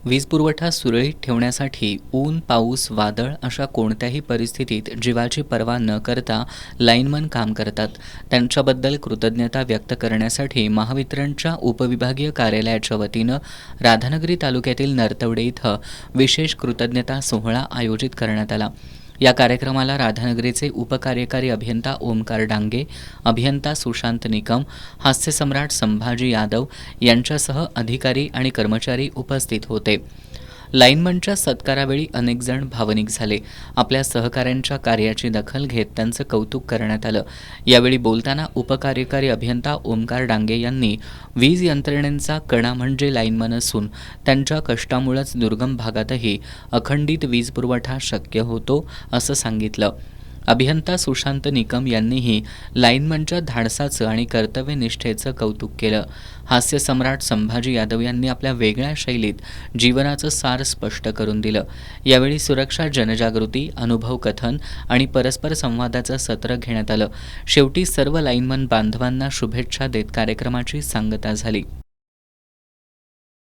वीज पुरवठा सुरळीत ठेवण्यासाठी ऊन, पाऊस, वादळ अशा कोणत्याही परिस्थितीत जीवाची पर्वा न करता लाईनमन काम करतात. त्यांच्याबद्दल कृतज्ञता व्यक्त करण्यासाठी महावितरणच्या उपविभागीय कार्यालयाच्या वतीनं राधानगरी तालुक्यातील नरतवडे इथं विशेष कृतज्ञता सोहळा आयोजित करण्यात आला. या कार्यक्रमाला राधानगरीचे उपकार्यकारी अभियंता ओमकार डांगे, अभियंता सुशांत निकम, हास्यसम्राट संभाजी यादव यांच्यासह अधिकारी आणि कर्मचारी उपस्थित होते. लाईनमनच्या सत्कारावेळी अनेक जण भावनिक झाले. आपल्या सहकाऱ्यांच्या कार्याची दखल घेत त्यांचं कौतुक करण्यात आलं. यावेळी बोलताना उपकार्यकारी अभियंता ओमकार डांगे यांनी वीज यंत्रणेचा कणा म्हणजे लाईनमन असून त्यांच्या कष्टामुळेच दुर्गम भागातही अखंडित वीज पुरवठा शक्य होतो असं सांगितलं. अभियंता सुशांत निकम यांनीही लाईनमनच्या धाडसाचं आणि कर्तव्यनिष्ठेचं कौतुक केलं. हास्यसम्राट संभाजी यादव यांनी आपल्या वेगळ्या शैलीत जीवनाचं सार स्पष्ट करून दिलं. यावेळी सुरक्षा जनजागृती, अनुभव कथन आणि परस्पर संवादाचं सत्र घेण्यात आलं. शेवटी सर्व लाईनमन बांधवांना शुभेच्छा देत कार्यक्रमाची सांगता झाली.